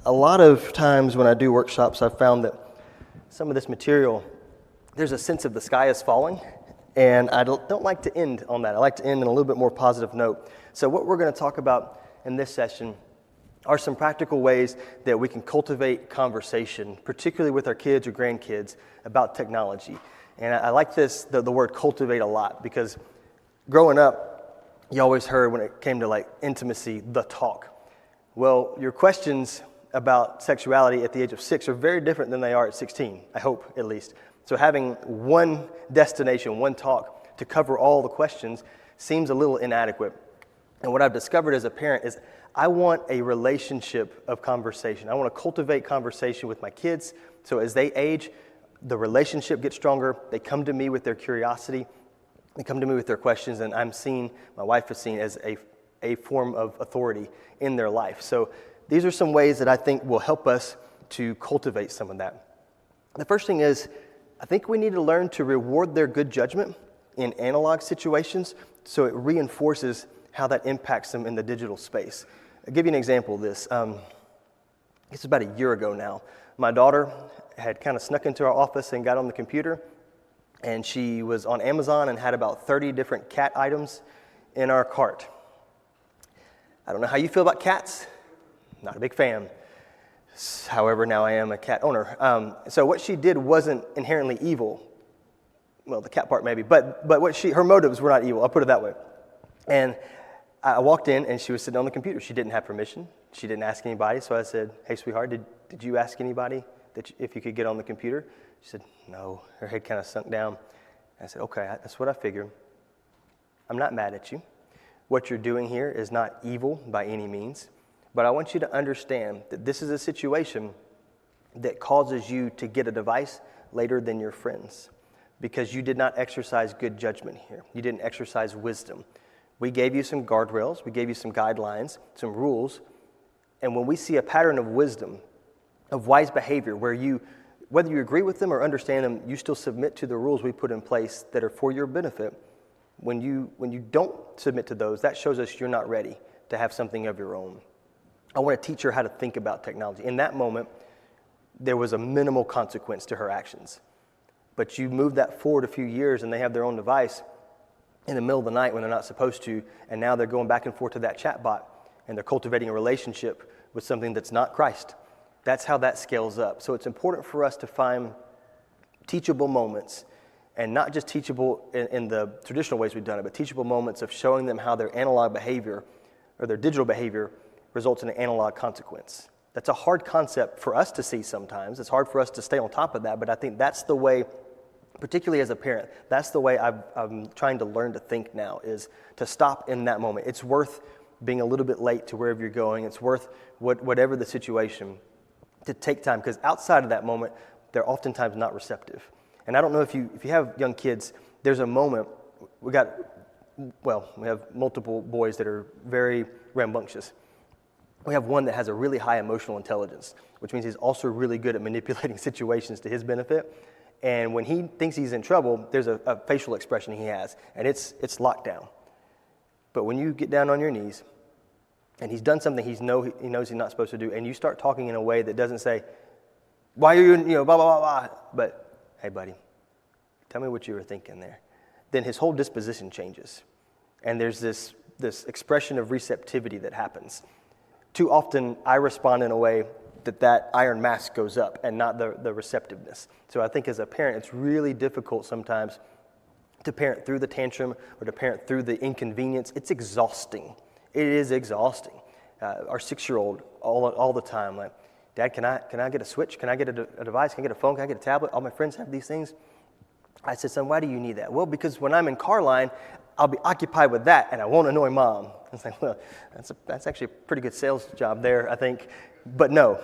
A lot of times when I do workshops, I've found that some of this material, there's a sense of the sky is falling, and I don't like to end on that. I like to end on a little bit more positive note. So what we're going to talk about in this session are some practical ways that we can cultivate conversation, particularly with our kids or grandkids, about technology. And I like the word cultivate a lot, because growing up, you always heard when it came to like intimacy, the talk. Well, your questions about sexuality at the age of 6 are very different than they are at 16, I hope at least. So having one destination, one talk to cover all the questions seems a little inadequate. And what I've discovered as a parent is I want a relationship of conversation. I want to cultivate conversation with my kids, so as they age, the relationship gets stronger. They come to me with their curiosity. They come to me with their questions, and my wife is seen as a form of authority in their life. So these are some ways that I think will help us to cultivate some of that. The first thing is, I think we need to learn to reward their good judgment in analog situations, so it reinforces how that impacts them in the digital space. I'll give you an example of this. It's about a year ago now. My daughter had kind of snuck into our office and got on the computer, and she was on Amazon and had about 30 different cat items in our cart. I don't know how you feel about cats. Not a big fan. However, now I am a cat owner. So what she did wasn't inherently evil. Well, the cat part maybe, but her motives were not evil. I'll put it that way. And I walked in, and she was sitting on the computer. She didn't have permission. She didn't ask anybody. So I said, "Hey, sweetheart, did you ask anybody if you could get on the computer?" She said, "No." Her head kind of sunk down. I said, "Okay, that's what I figured. I'm not mad at you. What you're doing here is not evil by any means, but I want you to understand that this is a situation that causes you to get a device later than your friends, because you did not exercise good judgment here. You didn't exercise wisdom. We gave you some guardrails, we gave you some guidelines, some rules, and when we see a pattern of wisdom, of wise behavior, where whether you agree with them or understand them, you still submit to the rules we put in place that are for your benefit. When you don't submit to those, that shows us you're not ready to have something of your own. I want to teach her how to think about technology." In that moment, there was a minimal consequence to her actions. But you move that forward a few years, and they have their own device in the middle of the night when they're not supposed to, and now they're going back and forth to that chat bot, and they're cultivating a relationship with something that's not Christ. That's how that scales up. So it's important for us to find teachable moments, and not just teachable in the traditional ways we've done it, but teachable moments of showing them how their analog behavior or their digital behavior results in an analog consequence. That's a hard concept for us to see sometimes. It's hard for us to stay on top of that, but I think that's the way, particularly as a parent, that's the way I'm trying to learn to think now, is to stop in that moment. It's worth being a little bit late to wherever you're going. It's worth whatever the situation, to take time, because outside of that moment, they're oftentimes not receptive. And I don't know if you have young kids, there's a moment, we have multiple boys that are very rambunctious. We have one that has a really high emotional intelligence, which means he's also really good at manipulating situations to his benefit. And when he thinks he's in trouble, there's a facial expression he has, and it's locked down. But when you get down on your knees, and he's done something he knows he's not supposed to do, and you start talking in a way that doesn't say, "Why are you, blah, blah, blah, blah," but, "Hey, buddy, tell me what you were thinking there," then his whole disposition changes. And there's this expression of receptivity that happens. Too often, I respond in a way that iron mask goes up and not the receptiveness. So I think as a parent, it's really difficult sometimes to parent through the tantrum or to parent through the inconvenience. It's exhausting. It is exhausting. Our 6-year-old all the time, like, "Dad, can I get a Switch? Can I get a device? Can I get a phone? Can I get a tablet? All my friends have these things." I said, "Son, why do you need that?" "Well, because when I'm in car line, I'll be occupied with that and I won't annoy Mom." I was like, "Well, that's actually a pretty good sales job there, I think." But no,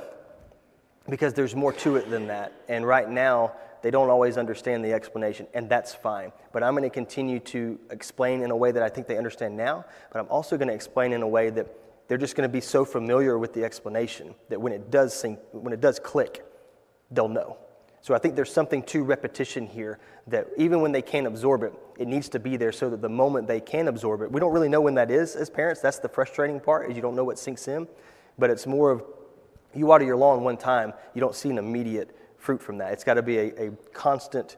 because there's more to it than that. And right now, they don't always understand the explanation, and that's fine. But I'm going to continue to explain in a way that I think they understand now, but I'm also going to explain in a way that they're just going to be so familiar with the explanation that when it does click, they'll know. So I think there's something to repetition here, that even when they can't absorb it, it needs to be there so that the moment they can absorb it, we don't really know when that is as parents. That's the frustrating part, is you don't know what sinks in. But it's more of You water your lawn one time, you don't see an immediate fruit from that. It's got to be a constant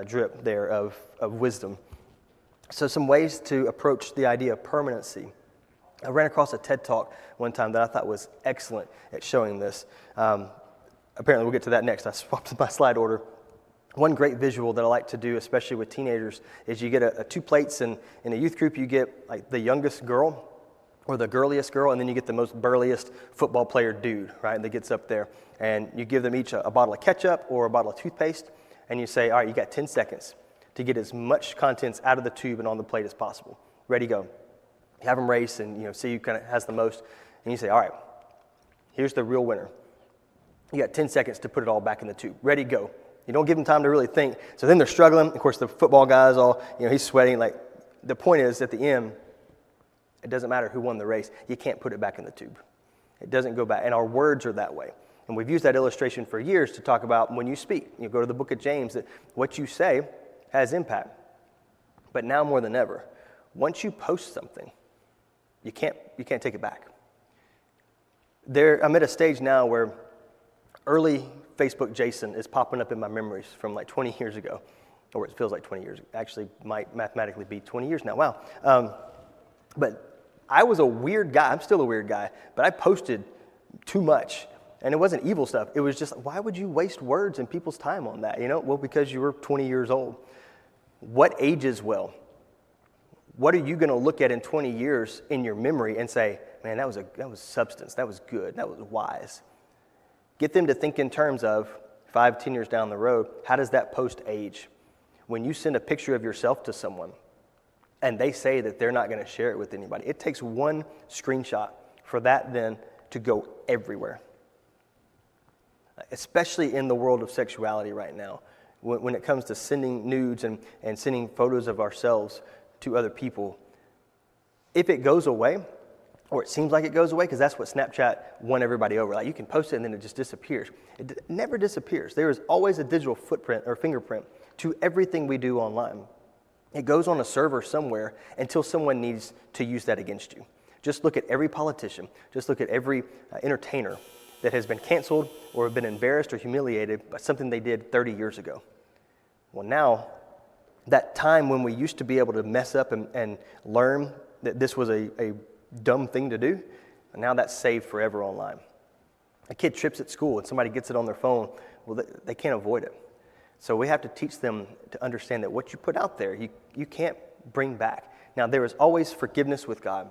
drip there of wisdom. So some ways to approach the idea of permanency. I ran across a TED Talk one time that I thought was excellent at showing this. Apparently we'll get to that next. I swapped my slide order. One great visual that I like to do, especially with teenagers, is you get two plates, and in a youth group you get like the youngest girl or the girliest girl, and then you get the most burliest football player dude, right, that gets up there. And you give them each a bottle of ketchup or a bottle of toothpaste, and you say, all right, you got 10 seconds to get as much contents out of the tube and on the plate as possible. Ready, go. You have them race and see who kind of has the most, and you say, all right, here's the real winner. You got 10 seconds to put it all back in the tube. Ready, go. You don't give them time to really think. So then they're struggling. Of course, the football guy's all, he's sweating. Like, the point is, at the end, it doesn't matter who won the race. You can't put it back in the tube. It doesn't go back. And our words are that way. And we've used that illustration for years to talk about when you speak. You go to the book of James, that what you say has impact. But now more than ever, once you post something, you can't take it back. I'm at a stage now where early Facebook Jason is popping up in my memories from like 20 years ago, or it feels like 20 years. Actually, might mathematically be 20 years now. Wow. But I was a weird guy. I'm still a weird guy, but I posted too much. And it wasn't evil stuff. It was just, why would you waste words and people's time on that? Well, because you were 20 years old. What ages well? What are you going to look at in 20 years in your memory and say, man, that was substance, that was good, that was wise? Get them to think in terms of 5-10 years down the road, how does that post age? When you send a picture of yourself to someone and they say that they're not going to share it with anybody, it takes one screenshot for that then to go everywhere. Especially in the world of sexuality right now, when it comes to sending nudes and sending photos of ourselves to other people. If it goes away, or it seems like it goes away, because that's what Snapchat won everybody over. Like, you can post it and then it just disappears. It never disappears. There is always a digital footprint or fingerprint to everything we do online. It goes on a server somewhere until someone needs to use that against you. Just look at every politician. Just look at every entertainer that has been canceled or been embarrassed or humiliated by something they did 30 years ago. Well, now, that time when we used to be able to mess up and learn that this was a dumb thing to do, now that's saved forever online. A kid trips at school and somebody gets it on their phone, well, they can't avoid it. So we have to teach them to understand that what you put out there, you can't bring back. Now, there is always forgiveness with God,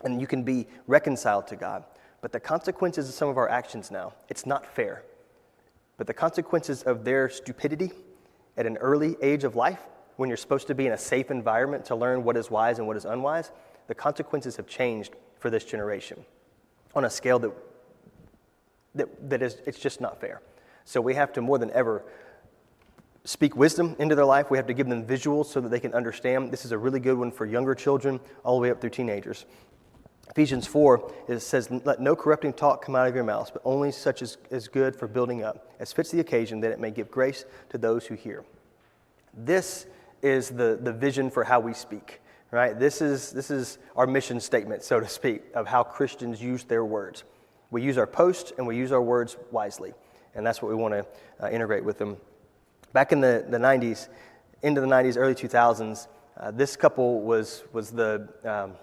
and you can be reconciled to God. But the consequences of some of our actions now, it's not fair. But the consequences of their stupidity at an early age of life, when you're supposed to be in a safe environment to learn what is wise and what is unwise, the consequences have changed for this generation on a scale that is, it's just not fair. So we have to more than ever speak wisdom into their life. We have to give them visuals so that they can understand. This is a really good one for younger children all the way up through teenagers. Ephesians 4, it says, let no corrupting talk come out of your mouths, but only such as is good for building up, as fits the occasion, that it may give grace to those who hear. This is the vision for how we speak, right? This is our mission statement, so to speak, of how Christians use their words. We use our posts and we use our words wisely, and that's what we want to integrate with them. Back in the 90s, into the 90s, early 2000s, this couple was the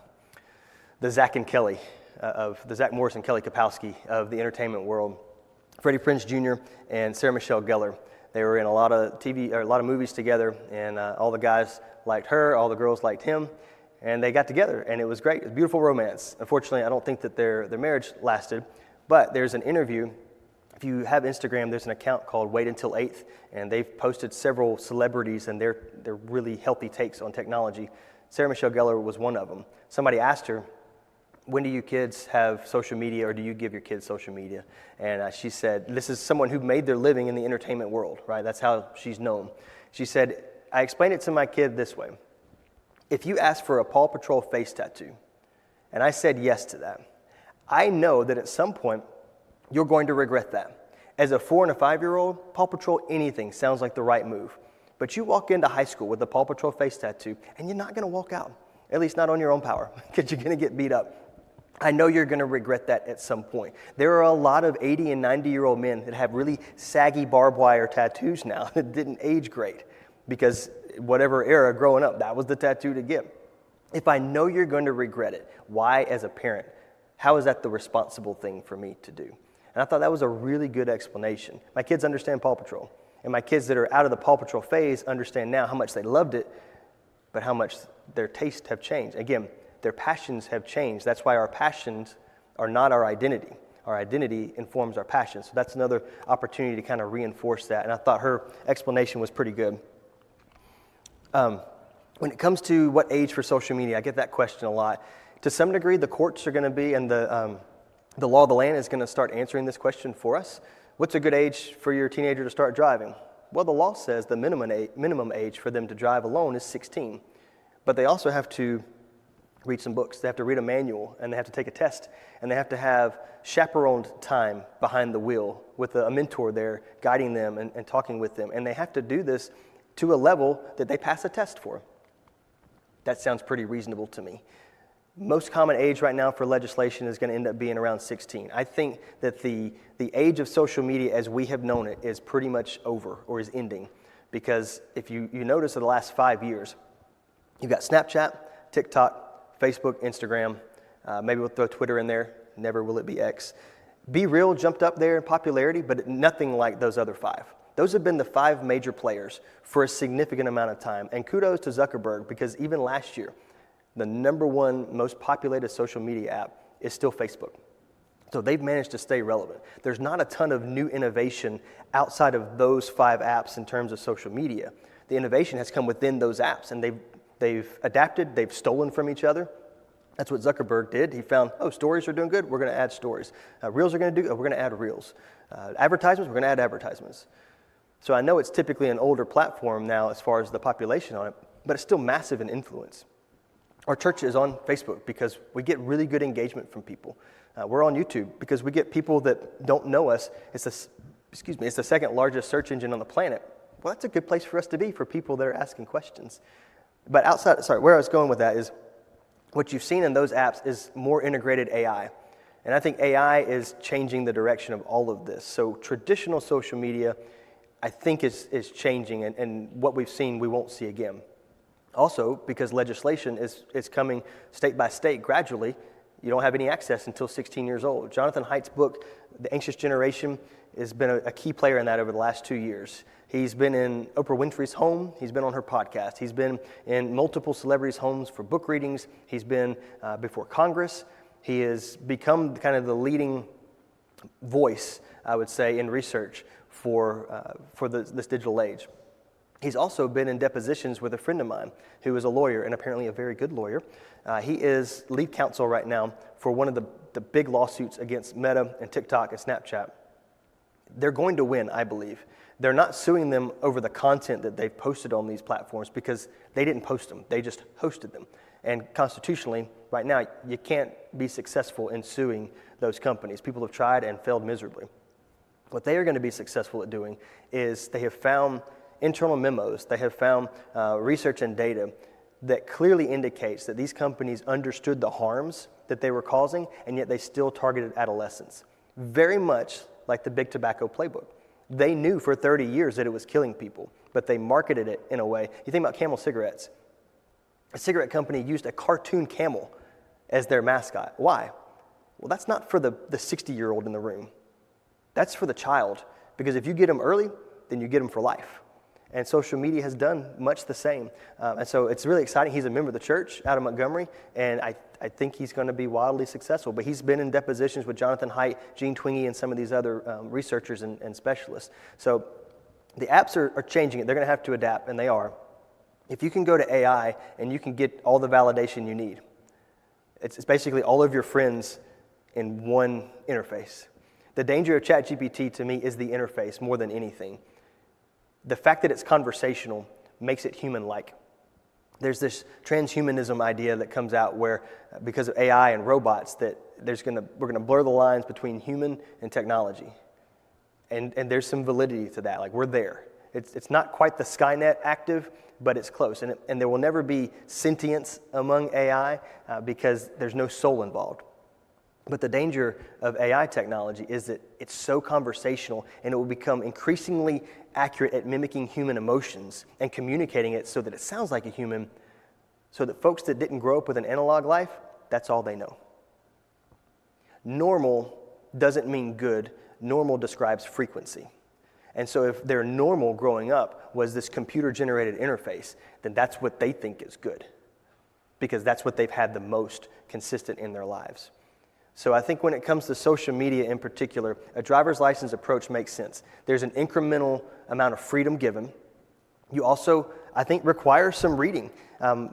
Zach and Kelly of the Zach Morris and Kelly Kapowski of the entertainment world. Freddie Prinze Jr. and Sarah Michelle Gellar. They were in a lot of TV or a lot of movies together, and all the guys liked her, all the girls liked him, and they got together, and it was great. It was a beautiful romance. Unfortunately, I don't think that their marriage lasted, but there's an interview. If you have Instagram, there's an account called Wait Until 8th, and they've posted several celebrities and their really healthy takes on technology. Sarah Michelle Gellar was one of them. Somebody asked her, when do you kids have social media, or do you give your kids social media? And she said, this is someone who made their living in the entertainment world, right? That's how she's known. She said, I explained it to my kid this way. If you ask for a Paw Patrol face tattoo, and I said yes to that, I know that at some point, you're going to regret that. As a 4 and a 5-year-old, Paw Patrol anything sounds like the right move. But you walk into high school with a Paw Patrol face tattoo, and you're not going to walk out, at least not on your own power, because you're going to get beat up. I know you're going to regret that at some point. There are a lot of 80 and 90-year-old men that have really saggy barbed wire tattoos now that didn't age great because whatever era growing up, that was the tattoo to get. If I know you're going to regret it, why as a parent? How is that the responsible thing for me to do? And I thought that was a really good explanation. My kids understand Paw Patrol. And my kids that are out of the Paw Patrol phase understand now how much they loved it, but how much their tastes have changed. Again, their passions have changed. That's why our passions are not our identity. Our identity informs our passions. So that's another opportunity to kind of reinforce that. And I thought her explanation was pretty good. When it comes to what age for social media, I get that question a lot. To some degree, the courts are going to be, and the law of the land is going to start answering this question for us. What's a good age for your teenager to start driving? Well, the law says the minimum age for them to drive alone is 16. But they also have to read some books. They have to read a manual, and they have to take a test, and they have to have chaperoned time behind the wheel with a mentor there guiding them and talking with them. And they have to do this to a level that they pass a test for. That sounds pretty reasonable to me. Most common age right now for legislation is going to end up being around 16. I think that the age of social media as we have known it is pretty much over or is ending. Because if you notice in the last 5 years, you've got Snapchat, TikTok, Facebook, Instagram, maybe we'll throw Twitter in there, never will it be X. Be Real jumped up there in popularity, but nothing like those other 5. Those have been the 5 major players for a significant amount of time. And kudos to Zuckerberg, because even last year, the number one most populated social media app is still Facebook. So they've managed to stay relevant. There's not a ton of new innovation outside of those 5 apps in terms of social media. The innovation has come within those apps, and they've adapted, they've stolen from each other. That's what Zuckerberg did. He found, stories are doing good, we're going to add stories. Reels are going to do, we're going to add reels. Advertisements, we're going to add advertisements. So I know it's typically an older platform now as far as the population on it, but it's still massive in influence. Our church is on Facebook because we get really good engagement from people. We're on YouTube because we get people that don't know us. It's the second largest search engine on the planet. Well, that's a good place for us to be for people that are asking questions. But where I was going with that is what you've seen in those apps is more integrated AI. And I think AI is changing the direction of all of this. So traditional social media, I think is changing, and what we've seen we won't see again. Also, because legislation is coming state by state gradually, you don't have any access until 16 years old. Jonathan Haidt's book, The Anxious Generation, has been a key player in that over the last 2 years. He's been in Oprah Winfrey's home. He's been on her podcast. He's been in multiple celebrities' homes for book readings. He's been before Congress. He has become kind of the leading voice, I would say, in research for this digital age. He's also been in depositions with a friend of mine who is a lawyer, and apparently a very good lawyer. He is lead counsel right now for one of the big lawsuits against Meta and TikTok and Snapchat. They're going to win, I believe. They're not suing them over the content that they've posted on these platforms because they didn't post them. They just hosted them. And constitutionally, right now, you can't be successful in suing those companies. People have tried and failed miserably. What they are going to be successful at doing is they have found internal memos, they have found research and data that clearly indicates that these companies understood the harms that they were causing, and yet they still targeted adolescents. Very much like the big tobacco playbook. They knew for 30 years that it was killing people, but they marketed it in a way. You think about Camel cigarettes. A cigarette company used a cartoon camel as their mascot. Why? Well, that's not for the 60-year-old in the room. That's for the child, because if you get them early, then you get them for life. And social media has done much the same. And so it's really exciting. He's a member of the church out of Montgomery, and I think he's going to be wildly successful. But he's been in depositions with Jonathan Haidt, Gene Twenge, and some of these other researchers and specialists. So the apps are changing it. They're going to have to adapt, and they are. If you can go to AI and you can get all the validation you need, it's basically all of your friends in one interface. The danger of ChatGPT to me is the interface more than anything. The fact that it's conversational makes it human-like. There's this transhumanism idea that comes out where, because of AI and robots, that we're gonna blur the lines between human and technology, and there's some validity to that. Like, we're there. It's not quite the Skynet active, but it's close, and there will never be sentience among AI because there's no soul involved. But the danger of AI technology is that it's so conversational and it will become increasingly accurate at mimicking human emotions and communicating it so that it sounds like a human, so that folks that didn't grow up with an analog life, that's all they know. Normal doesn't mean good. Normal describes frequency. And so if their normal growing up was this computer-generated interface, then that's what they think is good, because that's what they've had the most consistent in their lives. So I think when it comes to social media in particular, a driver's license approach makes sense. There's an incremental amount of freedom given. You also, I think, require some reading.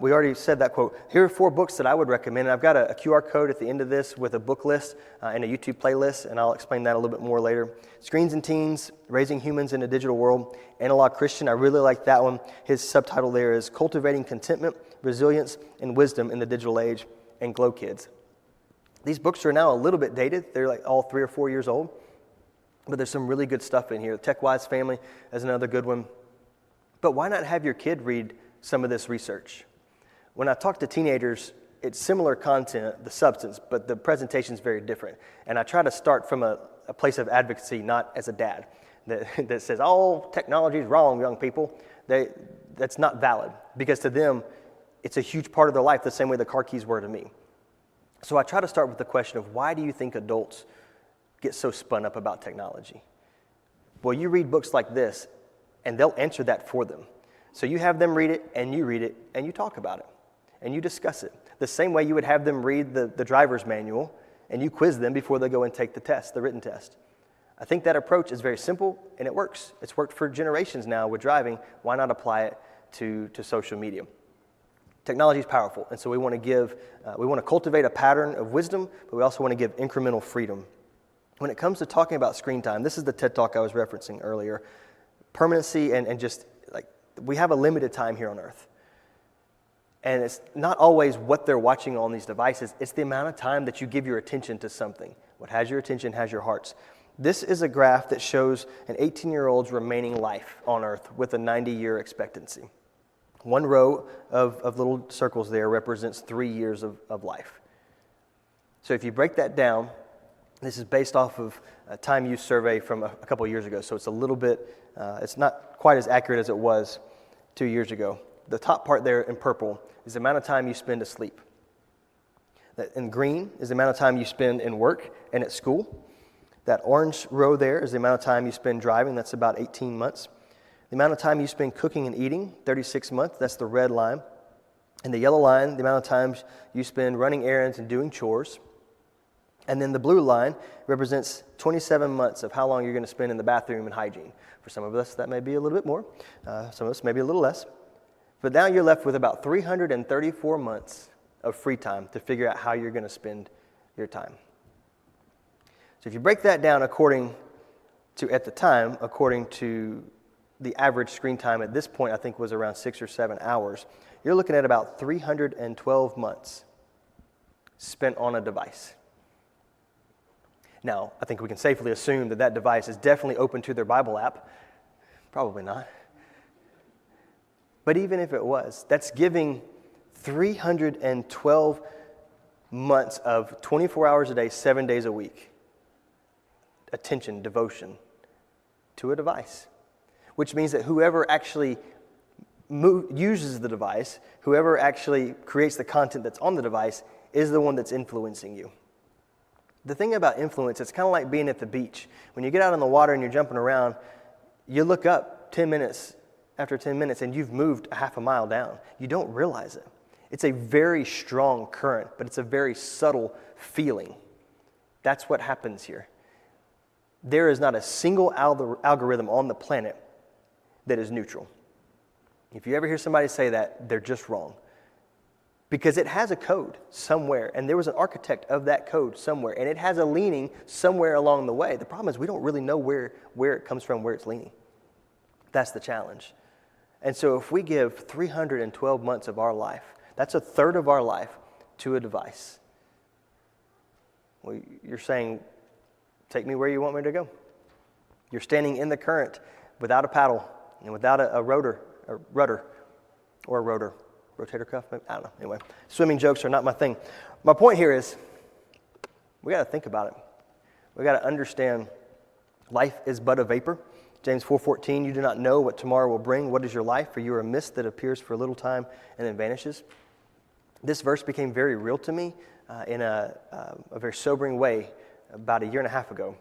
We already said that quote. Here are 4 books that I would recommend. And I've got a QR code at the end of this with a book list and a YouTube playlist, and I'll explain that a little bit more later. Screens and Teens, Raising Humans in a Digital World. Analog Christian, I really like that one. His subtitle there is Cultivating Contentment, Resilience, and Wisdom in the Digital Age, and Glow Kids. These books are now a little bit dated. They're like all 3 or 4 years old, but there's some really good stuff in here. TechWise Family is another good one. But why not have your kid read some of this research? When I talk to teenagers, it's similar content, the substance, but the presentation is very different. And I try to start from a place of advocacy, not as a dad that says, oh, technology is wrong, young people. That's not valid, because to them, it's a huge part of their life the same way the car keys were to me. So I try to start with the question of, why do you think adults get so spun up about technology? Well, you read books like this, and they'll answer that for them. So you have them read it, and you talk about it, and you discuss it. The same way you would have them read the driver's manual, and you quiz them before they go and take the test, the written test. I think that approach is very simple, and it works. It's worked for generations now with driving. Why not apply it to social media? Technology is powerful, and so we want to cultivate a pattern of wisdom, but we also want to give incremental freedom. When it comes to talking about screen time, this is the TED Talk I was referencing earlier. Permanency and just like, we have a limited time here on earth. And it's not always what they're watching on these devices, it's the amount of time that you give your attention to something. What has your attention has your hearts. This is a graph that shows an 18-year-old's remaining life on earth with a 90-year expectancy. One row of little circles there represents 3 years of life. So if you break that down, this is based off of a time use survey from a couple of years ago, so it's a little bit, it's not quite as accurate as it was 2 years ago. The top part there in purple is the amount of time you spend asleep. In green is the amount of time you spend in work and at school. That orange row there is the amount of time you spend driving, that's about 18 months. The amount of time you spend cooking and eating, 36 months, that's the red line. And the yellow line, the amount of times you spend running errands and doing chores. And then the blue line represents 27 months of how long you're going to spend in the bathroom and hygiene. For some of us, that may be a little bit more. Some of us, maybe a little less. But now you're left with about 334 months of free time to figure out how you're going to spend your time. So if you break that down according to the average screen time at this point, I think, was around 6 or 7 hours. You're looking at about 312 months spent on a device. Now, I think we can safely assume that device is definitely open to their Bible app. Probably not. But even if it was, that's giving 312 months of 24 hours a day, 7 days a week, attention, devotion to a device. Which means that whoever actually uses the device, whoever actually creates the content that's on the device, is the one that's influencing you. The thing about influence, it's kind of like being at the beach. When you get out on the water and you're jumping around, you look up 10 minutes after 10 minutes and you've moved a half a mile down. You don't realize it. It's a very strong current, but it's a very subtle feeling. That's what happens here. There is not a single algorithm on the planet that is neutral. If you ever hear somebody say that, they're just wrong. Because it has a code somewhere, and there was an architect of that code somewhere, and it has a leaning somewhere along the way. The problem is we don't really know where it comes from, where it's leaning. That's the challenge. And so if we give 312 months of our life, that's a third of our life, to a device. Well, you're saying, take me where you want me to go. You're standing in the current without a paddle and without a rudder, rotator cuff, maybe? I don't know. Anyway, swimming jokes are not my thing. My point here is, We got to think about it. We got to understand life is but a vapor. James 4:14, you do not know what tomorrow will bring. What is your life? For you are a mist that appears for a little time and then vanishes. This verse became very real to me in a very sobering way about a year and a half ago.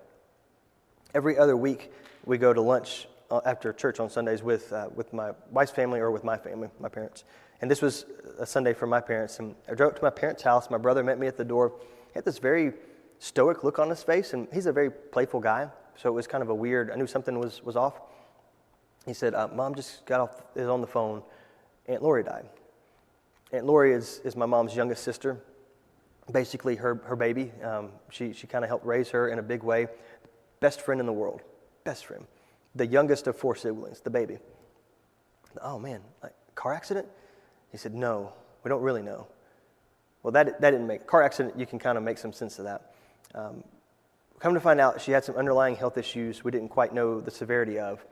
Every other week, we go to lunch after church on Sundays with my wife's family or with my family, my parents. And this was a Sunday for my parents. And I drove up to my parents' house. My brother met me at the door. He had this very stoic look on his face, and he's a very playful guy. So it was kind of a weird, I knew something was off. He said, Mom just is on the phone. Aunt Lori died. Aunt Lori is my mom's youngest sister, basically her baby. She kind of helped raise her in a big way. Best friend in the world, best friend. The youngest of 4 siblings, the baby. Oh man, like car accident? He said, no, we don't really know. Well, that didn't make, car accident, you can kind of make some sense of that. Come to find out, she had some underlying health issues we didn't quite know the severity of.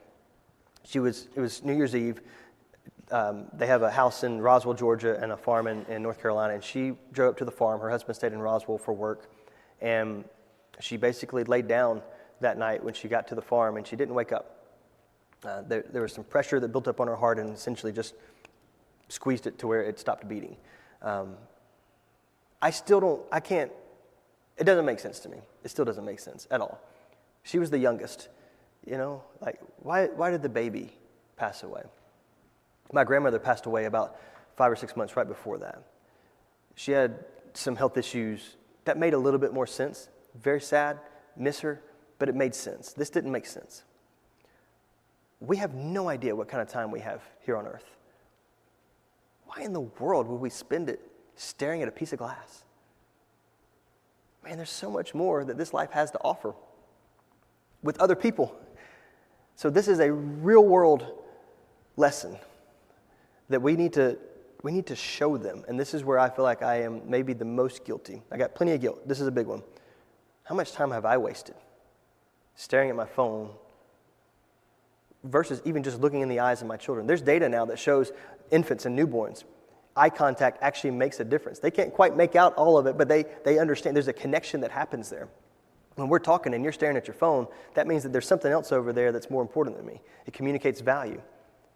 It was New Year's Eve. They have a house in Roswell, Georgia, and a farm in North Carolina. And she drove up to the farm. Her husband stayed in Roswell for work. And she basically laid down that night when she got to the farm, and she didn't wake up. There was some pressure that built up on her heart and essentially just squeezed it to where it stopped beating. It doesn't make sense to me. It still doesn't make sense at all. She was the youngest, like why did the baby pass away? My grandmother passed away about 5 or 6 months right before that. She had some health issues that made a little bit more sense. Very sad, miss her, but it made sense. This didn't make sense. We have no idea what kind of time we have here on earth. Why in the world would we spend it staring at a piece of glass? Man, there's so much more that this life has to offer with other people. So this is a real world lesson that we need to show them. And this is where I feel like I am maybe the most guilty. I got plenty of guilt. This is a big one. How much time have I wasted staring at my phone versus even just looking in the eyes of my children? There's data now that shows infants and newborns, eye contact actually makes a difference. They can't quite make out all of it, but they understand there's a connection that happens there. When we're talking and you're staring at your phone, that means that there's something else over there that's more important than me. It communicates value.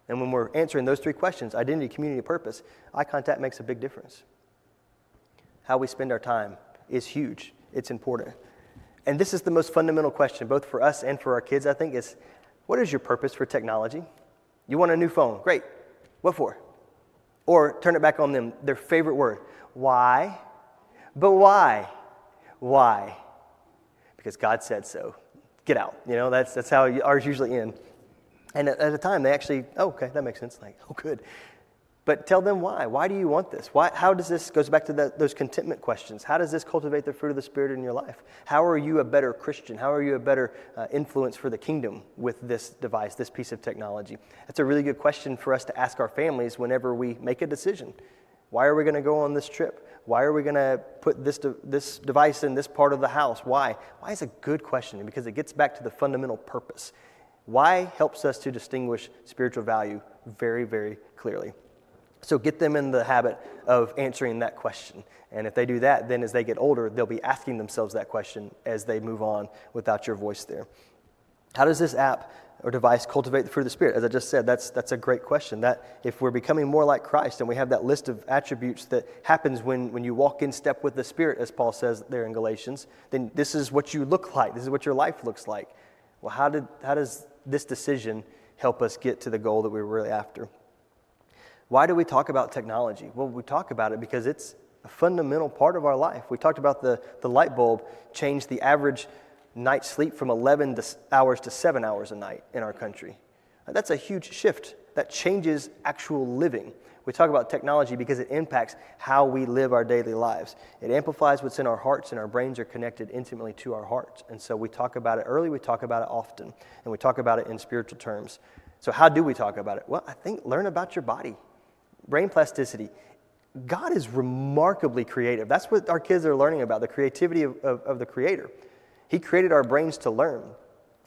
And when we're answering those 3 questions, identity, community, purpose, eye contact makes a big difference. How we spend our time is huge. It's important. And this is the most fundamental question, both for us and for our kids, I think, is what is your purpose for technology? You want a new phone? Great. What for? Or turn it back on them, their favorite word. Why? But why? Why? Because God said so. Get out. That's how ours usually end. And at the time, they actually, okay, that makes sense. Like, good. But tell them why. Why do you want this? How does this, goes back to those contentment questions. How does this cultivate the fruit of the Spirit in your life? How are you a better Christian? How are you a better influence for the kingdom with this device, this piece of technology? That's a really good question for us to ask our families whenever we make a decision. Why are we going to go on this trip? Why are we going to put this device in this part of the house? Why? Why is a good question? Because it gets back to the fundamental purpose. Why helps us to distinguish spiritual value very, very clearly. So get them in the habit of answering that question. And if they do that, then as they get older, they'll be asking themselves that question as they move on without your voice there. How does this app or device cultivate the fruit of the Spirit? As I just said, that's a great question. That if we're becoming more like Christ and we have that list of attributes that happens when you walk in step with the Spirit, as Paul says there in Galatians, then this is what you look like. This is what your life looks like. Well, how does this decision help us get to the goal that we're really after? Why do we talk about technology? Well, we talk about it because it's a fundamental part of our life. We talked about the light bulb changed the average night's sleep from 11 hours to 7 hours a night in our country. That's a huge shift. That changes actual living. We talk about technology because it impacts how we live our daily lives. It amplifies what's in our hearts, and our brains are connected intimately to our hearts. And so we talk about it early, we talk about it often, and we talk about it in spiritual terms. So how do we talk about it? Well, I think learn about your body. Brain plasticity. God is remarkably creative. That's what our kids are learning about, the creativity of the Creator. He created our brains to learn.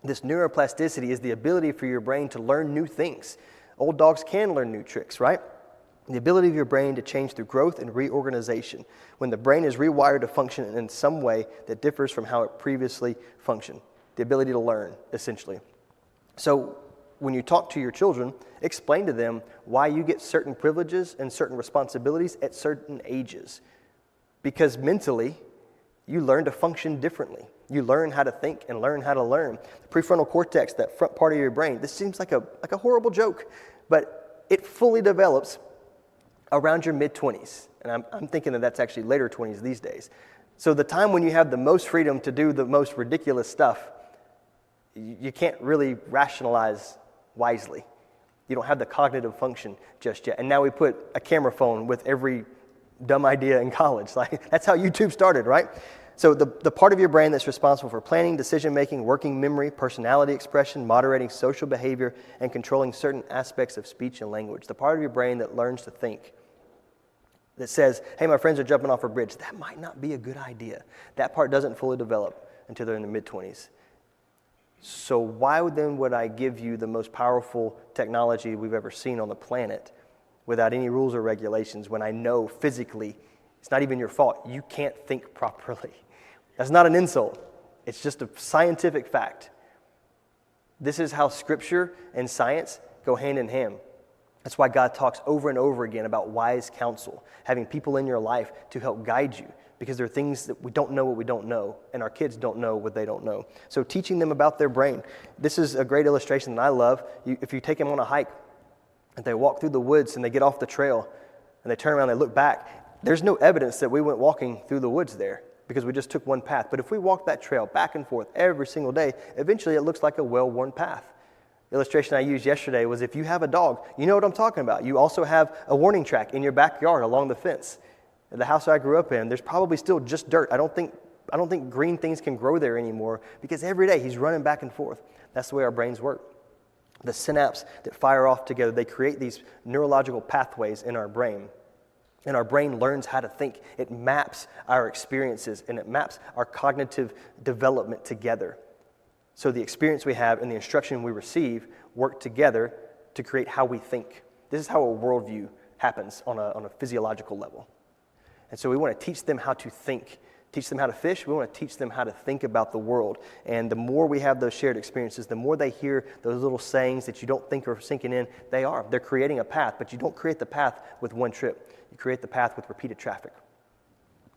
This neuroplasticity is the ability for your brain to learn new things. Old dogs can learn new tricks, right? The ability of your brain to change through growth and reorganization, when the brain is rewired to function in some way that differs from how it previously functioned. The ability to learn, essentially. So when you talk to your children, explain to them why you get certain privileges and certain responsibilities at certain ages. Because mentally, you learn to function differently. You learn how to think and learn how to learn. The prefrontal cortex, that front part of your brain, this seems like a horrible joke, but it fully develops around your mid-20s. And I'm thinking that that's actually later 20s these days. So the time when you have the most freedom to do the most ridiculous stuff, you can't really rationalize wisely. You don't have the cognitive function just yet. And now we put a camera phone with every dumb idea in college. Like, that's how YouTube started, right? So the part of your brain that's responsible for planning, decision-making, working memory, personality expression, moderating social behavior, and controlling certain aspects of speech and language. The part of your brain that learns to think, that says, hey, my friends are jumping off a bridge. That might not be a good idea. That part doesn't fully develop until they're in the mid-20s. So why then would I give you the most powerful technology we've ever seen on the planet without any rules or regulations when I know physically it's not even your fault? You can't think properly. That's not an insult. It's just a scientific fact. This is how Scripture and science go hand in hand. That's why God talks over and over again about wise counsel, having people in your life to help guide you, because there are things that we don't know what we don't know, and our kids don't know what they don't know. So teaching them about their brain. This is a great illustration that I love. If you take them on a hike, and they walk through the woods, and they get off the trail, and they turn around and they look back, there's no evidence that we went walking through the woods there, because we just took one path. But if we walk that trail back and forth every single day, eventually it looks like a well-worn path. The illustration I used yesterday was, if you have a dog, you know what I'm talking about. You also have a warning track in your backyard along the fence. At the house I grew up in, there's probably still just dirt. I don't think green things can grow there anymore, because every day he's running back and forth. That's the way our brains work. The synapses that fire off together, they create these neurological pathways in our brain. And our brain learns how to think. It maps our experiences, and it maps our cognitive development together. So the experience we have and the instruction we receive work together to create how we think. This is how a worldview happens on a physiological level. And so we want to teach them how to think. Teach them how to fish. We want to teach them how to think about the world. And the more we have those shared experiences, the more they hear those little sayings that you don't think are sinking in, they're creating a path. But you don't create the path with one trip. You create the path with repeated traffic.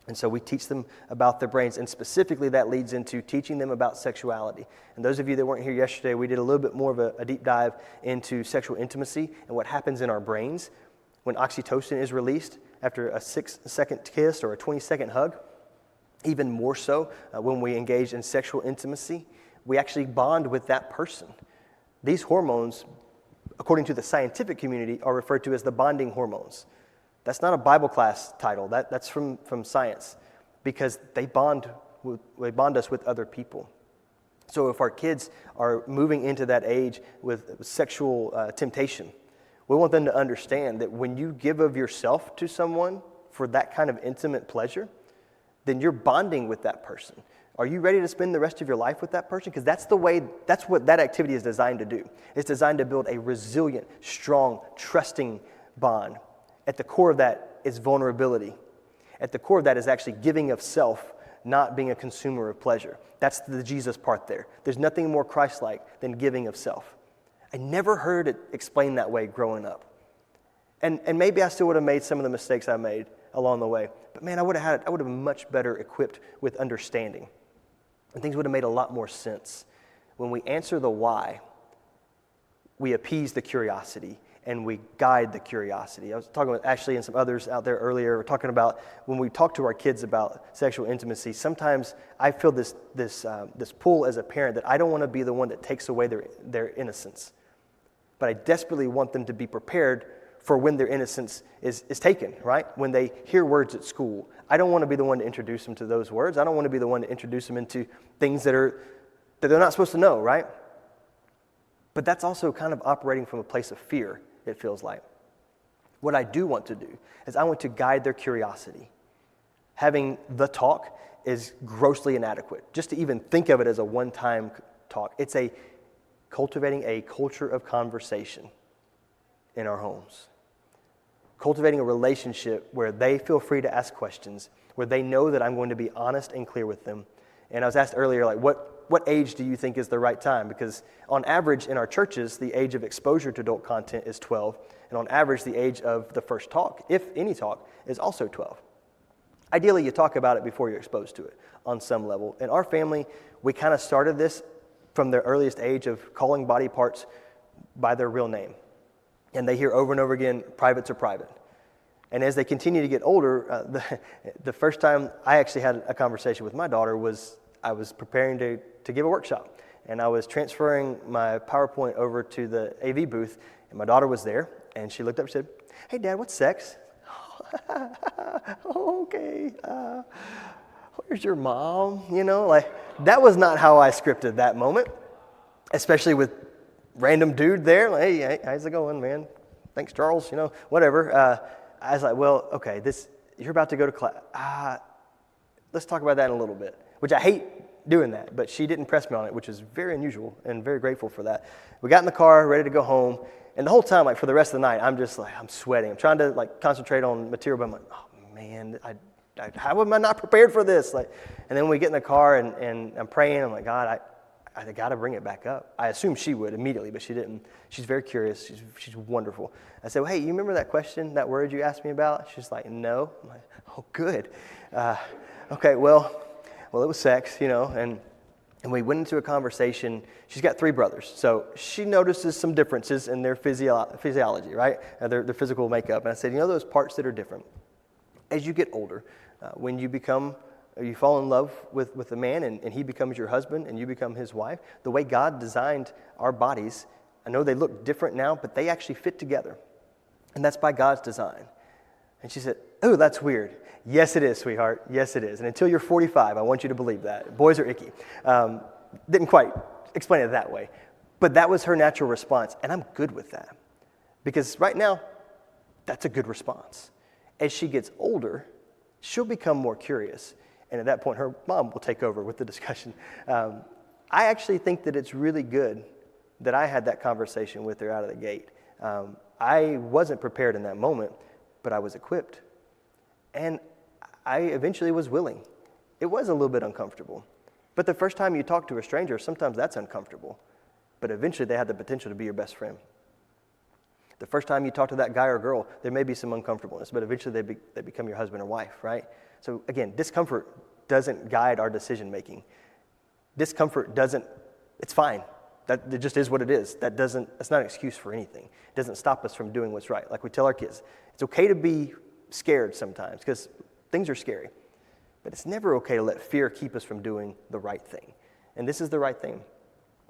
And so we teach them about their brains, and specifically that leads into teaching them about sexuality. And those of you that weren't here yesterday, we did a little bit more of a deep dive into sexual intimacy and what happens in our brains when oxytocin is released after a 6-second kiss or a 20-second hug. Even more so when we engage in sexual intimacy, we actually bond with that person. These hormones, according to the scientific community, are referred to as the bonding hormones. That's not a Bible class title. That's from science, because they bond us with other people. So if our kids are moving into that age with sexual temptation, we want them to understand that when you give of yourself to someone for that kind of intimate pleasure, then you're bonding with that person. Are you ready to spend the rest of your life with that person? Because that's what that activity is designed to do. It's designed to build a resilient, strong, trusting bond. At the core of that is vulnerability. At the core of that is actually giving of self, not being a consumer of pleasure. That's the Jesus part there. There's nothing more Christ-like than giving of self. I never heard it explained that way growing up. And maybe I still would have made some of the mistakes I made along the way. But man, I would have been much better equipped with understanding. And things would have made a lot more sense. When we answer the why, we appease the curiosity and we guide the curiosity. I was talking with Ashley and some others out there earlier. We're talking about when we talk to our kids about sexual intimacy, sometimes I feel this pull as a parent that I don't want to be the one that takes away their innocence. But I desperately want them to be prepared for when their innocence is taken, right? When they hear words at school. I don't want to be the one to introduce them to those words. I don't want to be the one to introduce them into things that they're not supposed to know, right? But that's also kind of operating from a place of fear, it feels like. What I do want to do is I want to guide their curiosity. Having the talk is grossly inadequate. Just to even think of it as a one-time talk, it's cultivating a culture of conversation in our homes. cultivating a relationship where they feel free to ask questions, where they know that I'm going to be honest and clear with them. And I was asked earlier, like, what age do you think is the right time? Because on average in our churches, the age of exposure to adult content is 12. And on average, the age of the first talk, if any talk, is also 12. Ideally, you talk about it before you're exposed to it on some level. In our family, we kind of started this from the earliest age of calling body parts by their real name. And they hear over and over again, privates are private. And as they continue to get older, the first time I actually had a conversation with my daughter was I was preparing to give a workshop. And I was transferring my PowerPoint over to the AV booth, and my daughter was there, and she looked up and said, "Hey, Dad, what's sex?" Okay, where's your mom? You know, like, that was not how I scripted that moment, especially with random dude there. Like, hey, how's it going, man? Thanks, Charles, you know, whatever. I was like, well, okay, you're about to go to class. Let's talk about that in a little bit, which I hate doing that, but she didn't press me on it, which is very unusual and very grateful for that. We got in the car, ready to go home, and the whole time, like, for the rest of the night, I'm just like, I'm sweating. I'm trying to, like, concentrate on material, but I'm like, oh, man, how am I not prepared for this? Like, and then we get in the car, and I'm praying. I'm like, God, I got to bring it back up. I assumed she would immediately, but she didn't. She's very curious. She's wonderful. I said, well, hey, you remember that question, that word you asked me about? She's like, no. I'm like, oh, good. Okay, well, it was sex, you know, and we went into a conversation. She's got 3 brothers, so she notices some differences in their physiology, right, their physical makeup. And I said, you know those parts that are different? As you get older, when you fall in love with a man and he becomes your husband and you become his wife, the way God designed our bodies, I know they look different now, but they actually fit together. And that's by God's design. And she said, oh, that's weird. Yes, it is, sweetheart. Yes, it is. And until you're 45, I want you to believe that. Boys are icky. Didn't quite explain it that way. But that was her natural response. And I'm good with that. Because right now, that's a good response. As she gets older, she'll become more curious. And at that point, her mom will take over with the discussion. I actually think that it's really good that I had that conversation with her out of the gate. I wasn't prepared in that moment, but I was equipped. And I eventually was willing. It was a little bit uncomfortable. But the first time you talk to a stranger, sometimes that's uncomfortable. But eventually they have the potential to be your best friend. The first time you talk to that guy or girl, there may be some uncomfortableness, but eventually they become your husband or wife, right? So again, discomfort doesn't guide our decision making. Discomfort it's fine. It just is what it is. That's not an excuse for anything. It doesn't stop us from doing what's right. Like we tell our kids, it's okay to be scared sometimes because things are scary. But it's never okay to let fear keep us from doing the right thing. And this is the right thing.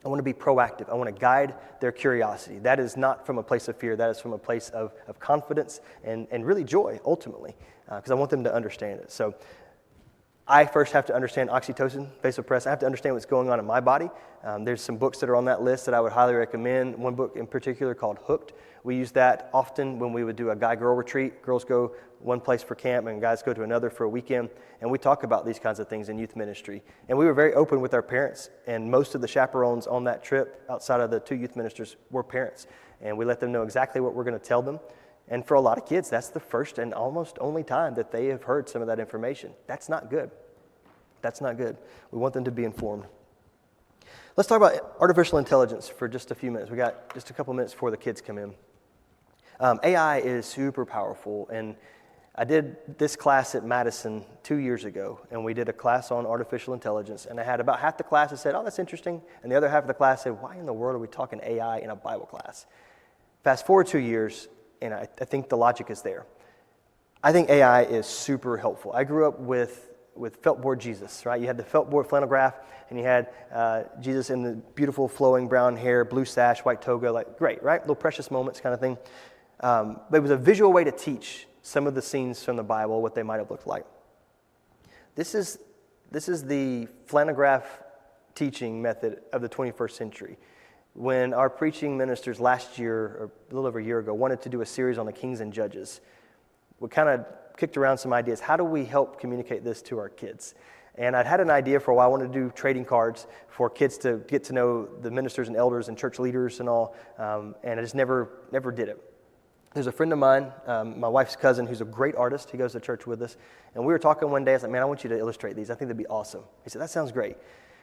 I want to be proactive. I want to guide their curiosity. That is not from a place of fear. That is from a place of confidence and really joy, ultimately, because I want them to understand it. So I first have to understand oxytocin, vasopressin. I have to understand what's going on in my body. There's some books that are on that list that I would highly recommend. One book in particular called Hooked. We use that often when we would do a guy-girl retreat. Girls go one place for camp and guys go to another for a weekend. And we talk about these kinds of things in youth ministry. And we were very open with our parents. And most of the chaperones on that trip, outside of the 2 youth ministers, were parents. And we let them know exactly what we're going to tell them. And for a lot of kids, that's the first and almost only time that they have heard some of that information. That's not good. That's not good. We want them to be informed. Let's talk about artificial intelligence for just a few minutes. We got just a couple minutes before the kids come in. AI is super powerful, and I did this class at Madison 2 years ago, and we did a class on artificial intelligence, and I had about half the class that said, oh, that's interesting, and the other half of the class said, why in the world are we talking AI in a Bible class? Fast forward 2 years, and I think the logic is there. I think AI is super helpful. I grew up with feltboard Jesus, right? You had the feltboard flannel graph, and you had Jesus in the beautiful flowing brown hair, blue sash, white toga, like great, right? Little precious moments kind of thing. But it was a visual way to teach some of the scenes from the Bible, what they might have looked like. This is the flannelgraph teaching method of the 21st century. When our preaching ministers last year, or a little over a year ago, wanted to do a series on the kings and judges, we kind of kicked around some ideas. How do we help communicate this to our kids? And I'd had an idea for a while. I wanted to do trading cards for kids to get to know the ministers and elders and church leaders and all, and I just never did it. there's a friend of mine, my wife's cousin, who's a great artist. He goes to church with us. And we were talking one day. I was like, man, I want you to illustrate these. I think that'd be awesome. He said, that sounds great.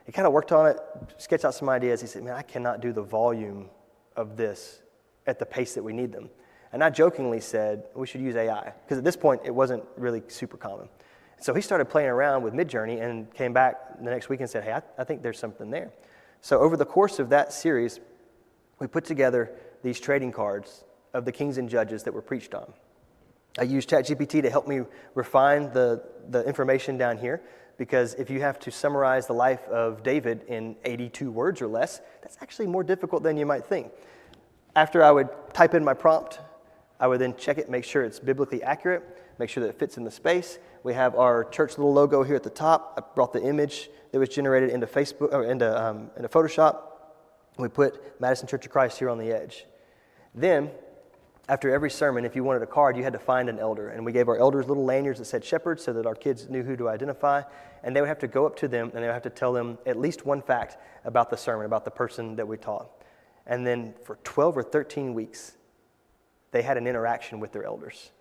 He kind of worked on it, sketched out some ideas. He said, man, I cannot do the volume of this at the pace that we need them. And I jokingly said, we should use AI. Because at this point, it wasn't really super common. So he started playing around with Midjourney and came back the next week and said, hey, I think there's something there. So over the course of that series, we put together these trading cards of the kings and judges that were preached on. I used ChatGPT to help me refine the information down here, because if you have to summarize the life of David in 82 words or less, that's actually more difficult than you might think. After I would type in my prompt, I would then check it, make sure it's biblically accurate, make sure that it fits in the space. We have our church little logo here at the top. I brought the image that was generated into Facebook or into Photoshop. We put Madison Church of Christ here on the edge. Then, after every sermon, if you wanted a card, you had to find an elder. And we gave our elders little lanyards that said shepherd so that our kids knew who to identify. And they would have to go up to them and they would have to tell them at least one fact about the sermon, about the person that we taught. And then for 12 or 13 weeks, they had an interaction with their elders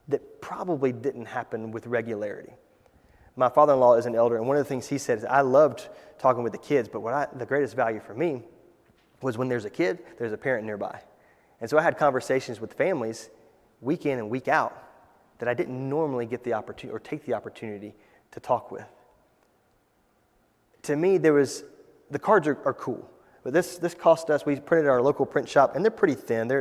that probably didn't happen with regularity. My father-in-law is an elder, and one of the things he said is, I loved talking with the kids, but the greatest value for me was when there's a kid, there's a parent nearby. And so I had conversations with families week in and week out that I didn't normally get the opportunity or take the opportunity to talk with. To me, the cards are cool, but this cost us, we printed at our local print shop, and they're pretty thin. They're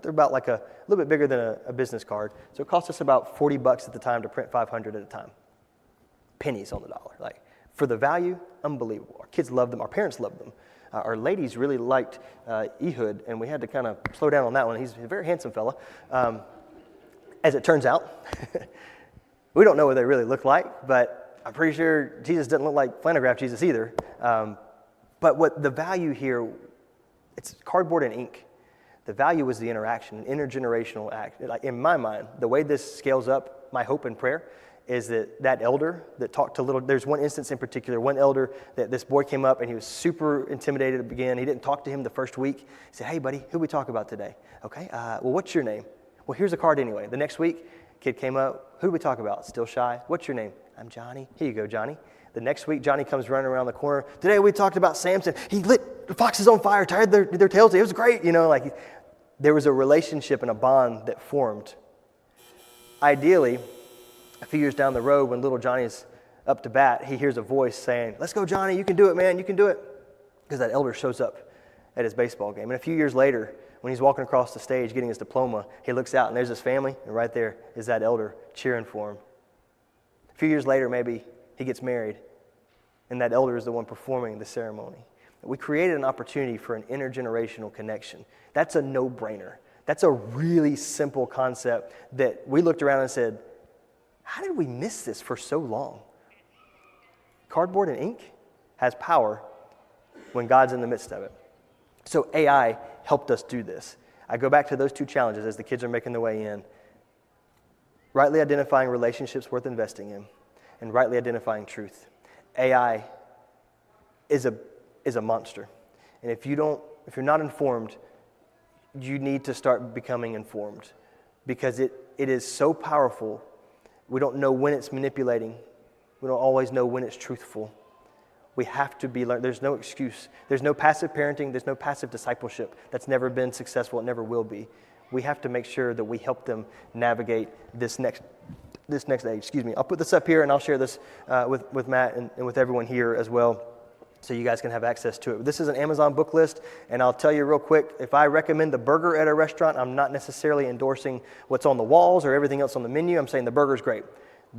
about like a little bit bigger than a business card. So it cost us about $40 at the time to print 500 at a time. Pennies on the dollar. Like, for the value, unbelievable. Our kids loved them. Our parents loved them. Our ladies really liked Ehud, and we had to kind of slow down on that one. He's a very handsome fella. As it turns out, we don't know what they really look like, but I'm pretty sure Jesus didn't look like flannelgraph Jesus either. But what the value here, it's cardboard and ink. The value was the interaction, an intergenerational act. Like, in my mind, the way this scales up, my hope and prayer, is that elder that talked to there's one instance in particular, one elder that this boy came up and he was super intimidated to begin. He didn't talk to him the first week. He said, hey buddy, who we talk about today? Okay, well, what's your name? Well, here's a card anyway. The next week, kid came up, who do we talk about? Still shy. What's your name? I'm Johnny. Here you go, Johnny. The next week, Johnny comes running around the corner. Today we talked about Samson. He lit the foxes on fire, tied their tails. It was great, like there was a relationship and a bond that formed. Ideally, a few years down the road, when little Johnny's up to bat, he hears a voice saying, let's go, Johnny, you can do it, man, you can do it. Because that elder shows up at his baseball game. And a few years later, when he's walking across the stage getting his diploma, he looks out and there's his family, and right there is that elder cheering for him. A few years later, maybe he gets married, and that elder is the one performing the ceremony. We created an opportunity for an intergenerational connection. That's a no-brainer. That's a really simple concept that we looked around and said, how did we miss this for so long? Cardboard and ink has power when God's in the midst of it. So AI helped us do this. I go back to those two challenges as the kids are making their way in. Rightly identifying relationships worth investing in, and rightly identifying truth. AI is a monster. And if you're not informed, you need to start becoming informed, because it is so powerful. We don't know when it's manipulating. We don't always know when it's truthful. We have to be learned. There's no excuse. There's no passive parenting. There's no passive discipleship. That's never been successful. It never will be. We have to make sure that we help them navigate this next age. I'll put this up here and I'll share this with Matt and with everyone here as well, so you guys can have access to it. This is an Amazon book list, and I'll tell you real quick, if I recommend the burger at a restaurant, I'm not necessarily endorsing what's on the walls or everything else on the menu. I'm saying the burger's great.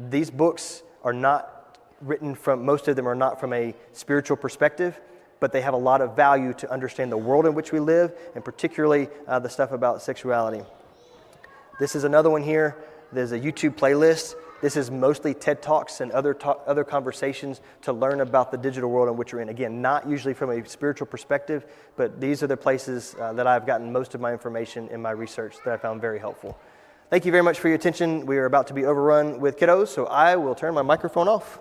These books are not written most of them are not from a spiritual perspective, but they have a lot of value to understand the world in which we live, and particularly the stuff about sexuality. This is another one here. There's a YouTube playlist. This is mostly TED Talks and other conversations to learn about the digital world in which we're in. Again, not usually from a spiritual perspective, but these are the places that I've gotten most of my information in my research that I found very helpful. Thank you very much for your attention. We are about to be overrun with kiddos, so I will turn my microphone off.